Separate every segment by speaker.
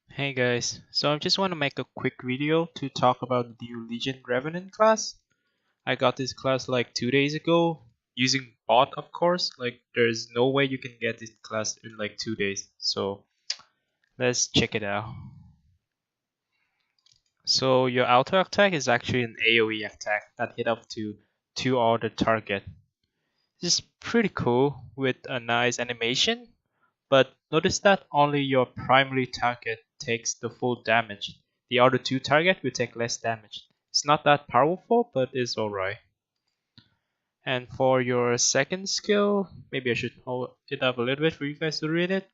Speaker 1: Hey guys, so I just want to make a quick video to talk about the new Legion Revenant class. I got this class like 2 days ago using bot, of course. Like there's no way you can get this class in like 2 days. So let's check it out. So your auto attack is actually an AoE attack that hit up to 2 other target. This is pretty cool with a nice animation. But notice that only your primary target takes the full damage. The other two targets will take less damage. It's not that powerful, but it's alright. And for your second skill, maybe I should hold it up a little bit for you guys to read it.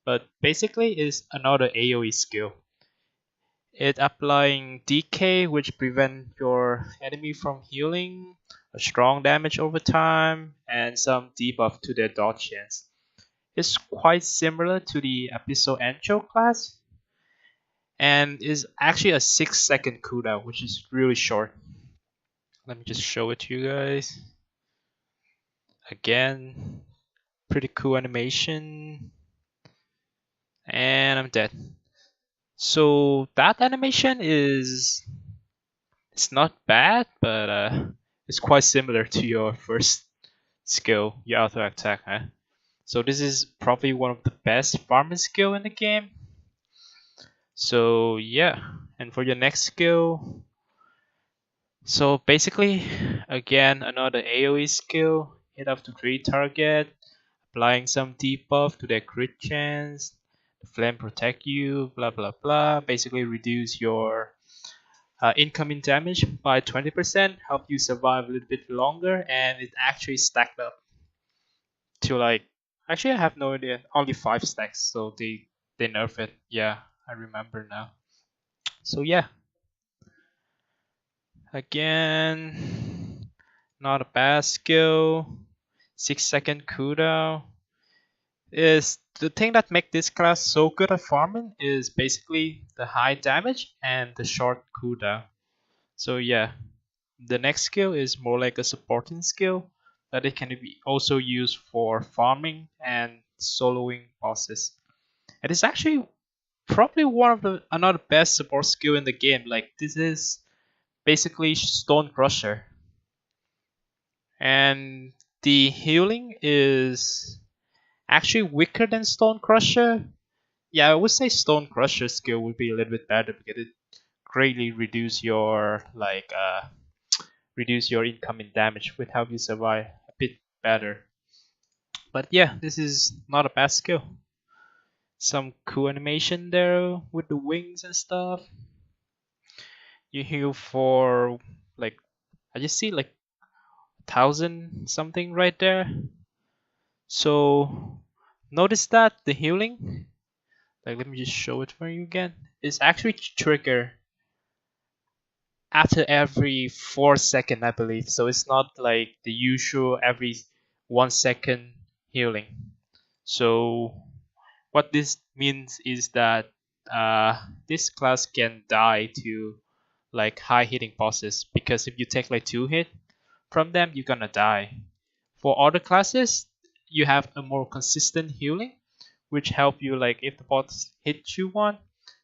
Speaker 1: But basically, it's another AoE skill. It applying DK, which prevent your enemy from healing, a strong damage over time, and some debuff to their dodge chance. It's quite similar to the episode Ancho class and is actually a 6-second cooldown, which is really short. Let me just show it to you guys. Again, pretty cool animation. And I'm dead. So that animation it's not bad, but it's quite similar to your first skill, your auto attack, huh? So this is probably one of the best farming skill in the game. So yeah, and for your next skill, so basically, again another AoE skill, hit up to 3 target, applying some debuff to their crit chance, the flame protect you, blah blah blah. Basically reduce your incoming damage by 20%, help you survive a little bit longer, and it actually stacked up to like, actually I have no idea, only 5 stacks, so they nerf it. Yeah, I remember now. So yeah, again, not a bad skill. 6-second cooldown. Is the thing that make this class so good at farming is basically the high damage and the short cooldown. So yeah, the next skill is more like a supporting skill that it can be also used for farming and soloing bosses. And it's actually probably one of the another best support skill in the game. Like this is basically Stone Crusher. And the healing is actually weaker than Stone Crusher. Yeah, I would say Stone Crusher skill would be a little bit better because it greatly reduce your incoming damage, would help you survive a bit better. But yeah, this is not a bad skill. Some cool animation there with the wings and stuff. You heal for like, I just see like 1,000 something right there. So notice that the healing, like let me just show it for you again, is actually trigger after every 4 seconds, I believe. So it's not like the usual every 1 second healing. So what this means is that this class can die to like high hitting bosses, because if you take like 2 hit from them, you're gonna die. For other classes, you have a more consistent healing, which help you like if the boss hit you one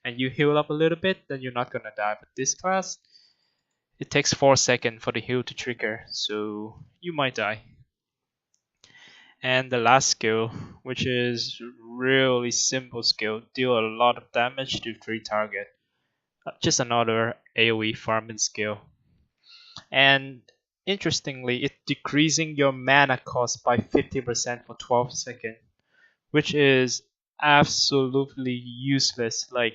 Speaker 1: and you heal up a little bit, then you're not gonna die. But this class, it takes 4 seconds for the heal to trigger, so you might die. And the last skill, which is really simple skill, deal a lot of damage to 3 target. Just another AoE farming skill. And interestingly, it decreasing your mana cost by 50% for 12 seconds, which is absolutely useless. Like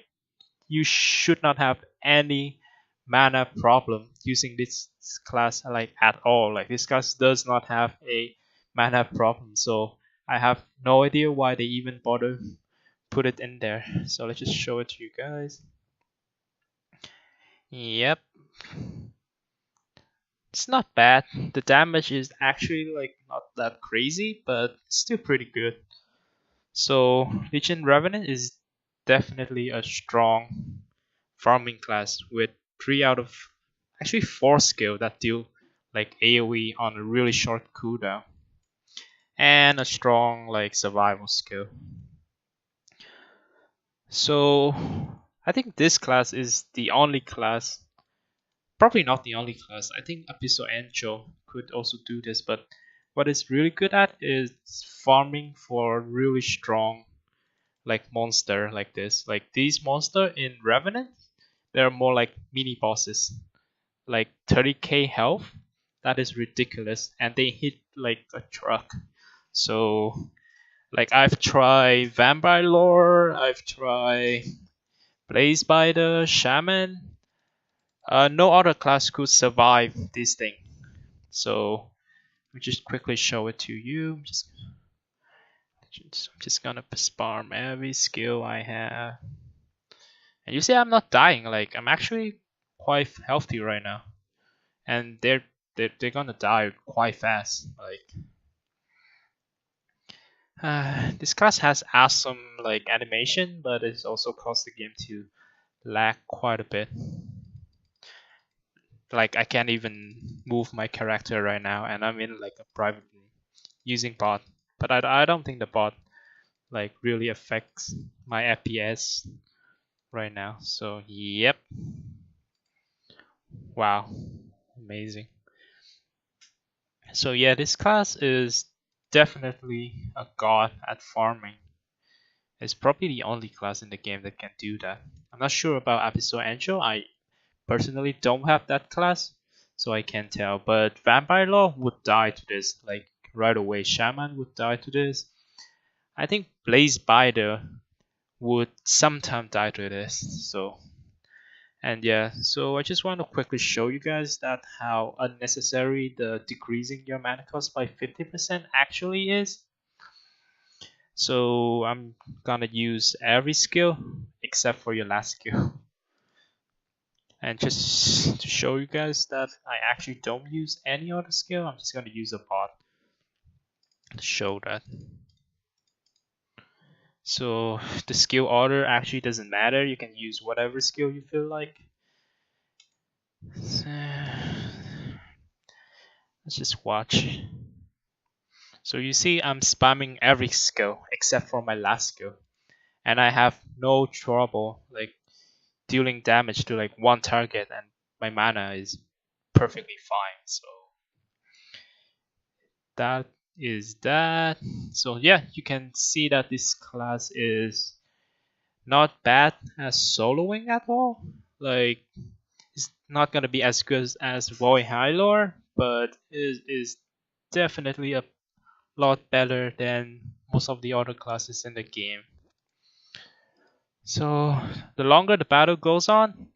Speaker 1: you should not have any mana problem using this class like at all. Like this class does not have a mana problem, so I have no idea why they even bother put it in there. So let's just show it to you guys. Yep, it's not bad. The damage is actually like not that crazy, but still pretty good. So Legion Revenant is definitely a strong farming class with 3 out of actually 4 skill that deal like AoE on a really short cooldown, and a strong like survival skill. So I think this class is the only class, probably not the only class. I think Abyssal Angel could also do this, but what it's really good at is farming for really strong like monster like this. Like these monster in Revenant, they're more like mini bosses, like 30k health. That is ridiculous, and they hit like a truck. So like I've tried Vampire Lore, I've tried Blaze Spider, Shaman. No other class could survive this thing. So we just quickly show it to you. I'm just gonna spam every skill I have. And you see I'm not dying, like I'm actually quite healthy right now. And they're gonna die quite fast. Like this class has awesome like animation, but it's also caused the game to lag quite a bit. Like I can't even move my character right now, and I'm in like a private room using bot. But I don't think the bot like really affects my FPS right now. So yep, wow, amazing. So yeah, this class is definitely a god at farming. It's probably the only class in the game that can do that. I'm not sure about Abyssal Angel. I personally don't have that class, so I can't tell. But Vampire Law would die to this, like right away. Shaman would die to this. I think Blaze Spider would sometime die to this. So and yeah, so I just want to quickly show you guys that how unnecessary the decreasing your mana cost by 50% actually is. So I'm gonna use every skill except for your last skill. And just to show you guys that I actually don't use any other skill, I'm just gonna use a bot to show that. So the skill order actually doesn't matter, you can use whatever skill you feel like. So, let's just watch. So you see I'm spamming every skill except for my last skill. And I have no trouble like dealing damage to like one target, and my mana is perfectly fine. So that is that. So yeah, you can see that this class is not bad as soloing at all. Like it's not gonna be as good as Void Hylor, but it is definitely a lot better than most of the other classes in the game. So the longer the battle goes on,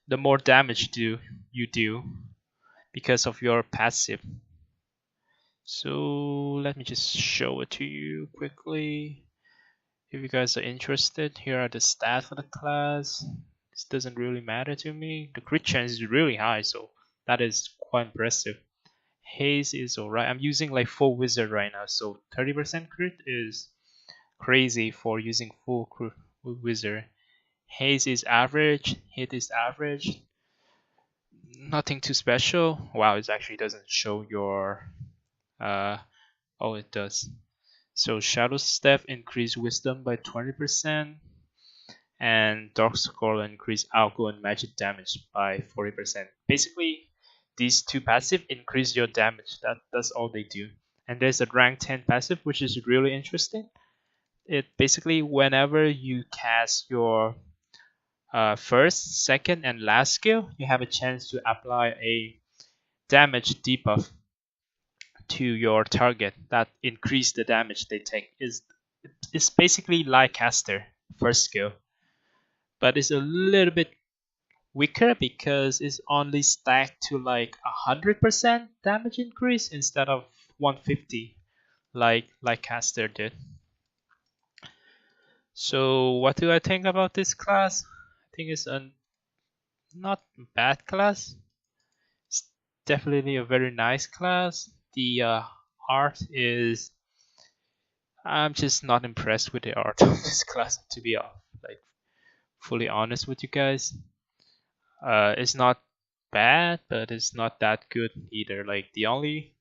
Speaker 1: the more damage you do because of your passive. So let me just show it to you quickly. If you guys are interested, here are the stats for the class. This doesn't really matter to me. The crit chance is really high, so that is quite impressive. Haze is alright. I'm using like full wizard right now, so 30% crit is crazy for using full wizard. Haze is average, hit is average, nothing too special. Wow, it actually doesn't show your oh it does. So Shadow Step increase wisdom by 20%, and Dark Scroll increase algo and magic damage by 40%. Basically, these two passive increase your damage. That's all they do. And there's a rank 10 passive which is really interesting. It basically whenever you cast your first, second, and last skill, you have a chance to apply a damage debuff to your target that increase the damage they take. It's basically like caster first skill, but it's a little bit weaker because it's only stacked to like 100% damage increase instead of 150 like caster did. So what do I think about this class? I think it's a not bad class. It's definitely a very nice class. The art is I'm just not impressed with the art of this class, to be like fully honest with you guys. It's not bad, but it's not that good either. Like the only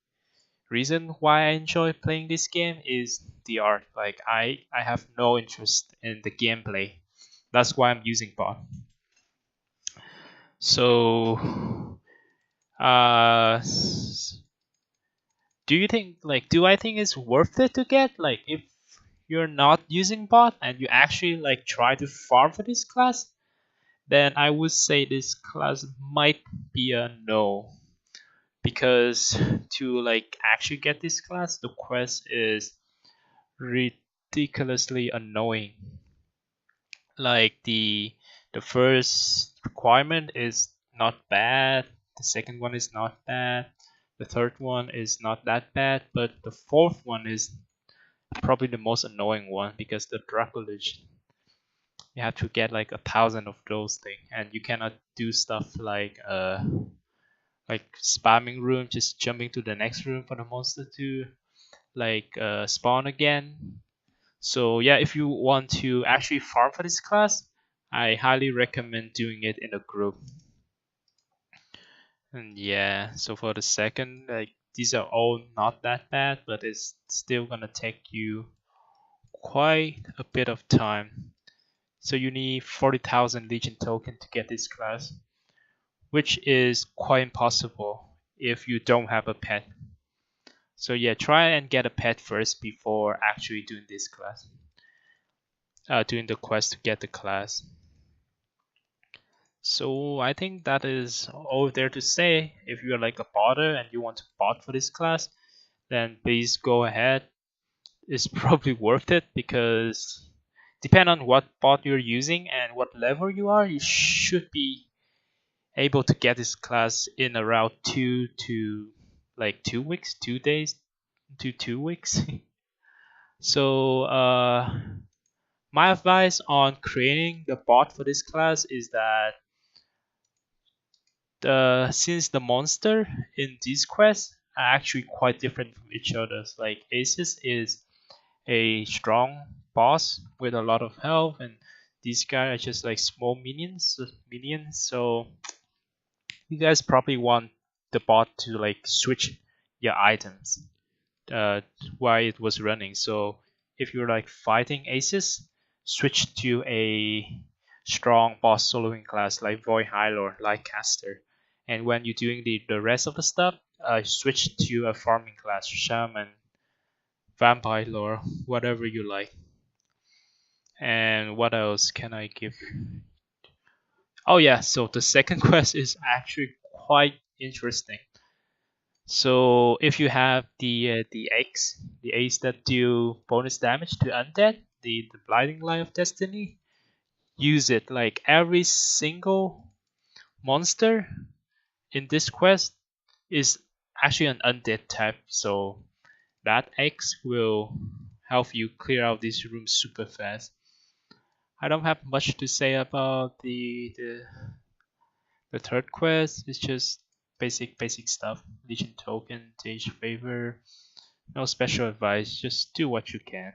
Speaker 1: reason why I enjoy playing this game is the art. Like I have no interest in the gameplay. That's why I'm using bot. So, do you think do I think it's worth it to get if you're not using bot and you actually try to farm for this class? Then I would say this class might be a no, because to actually get this class, the quest is ridiculously annoying. The first requirement is not bad, the second one is not bad, the third one is not that bad, but the fourth one is probably the most annoying one, because the Dracolage, you have to get 1,000 of those things, and you cannot do stuff like spamming room, just jumping to the next room for the monster to spawn again. So yeah, if you want to actually farm for this class, I highly recommend doing it in a group. And yeah, so for the second, these are all not that bad, but it's still gonna take you quite a bit of time. So you need 40,000 Legion token to get this class, which is quite impossible if you don't have a pet. So yeah, try and get a pet first before actually doing this class. Doing the quest to get the class. So I think that is all there to say. If you're a botter and you want to bot for this class, then please go ahead. It's probably worth it, because depending on what bot you're using and what level you are, you should be able to get this class in around 2 weeks, 2 days to 2 weeks. So my advice on creating the bot for this class is that since the monster in these quests are actually quite different from each other. Like Aces is a strong boss with a lot of health, and these guys are just small minions. So you guys probably want the bot to switch your items while it was running. So if you're fighting Aces, switch to a strong boss soloing class like Void Hylor, like Caster. And when you're doing the rest of the stuff, switch to a farming class, Shaman, Vampire Lore, whatever you like. And what else can I give? Oh yeah, so the second quest is actually quite interesting. So if you have the eggs that do bonus damage to undead, the Blinding Light of Destiny, use it. Every single monster in this quest is actually an undead type, so that X will help you clear out these rooms super fast. I don't have much to say about the third quest. It's just basic stuff. Legion token, Sage favor, no special advice. Just do what you can.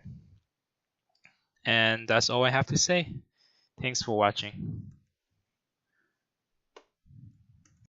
Speaker 1: And that's all I have to say. Thanks for watching.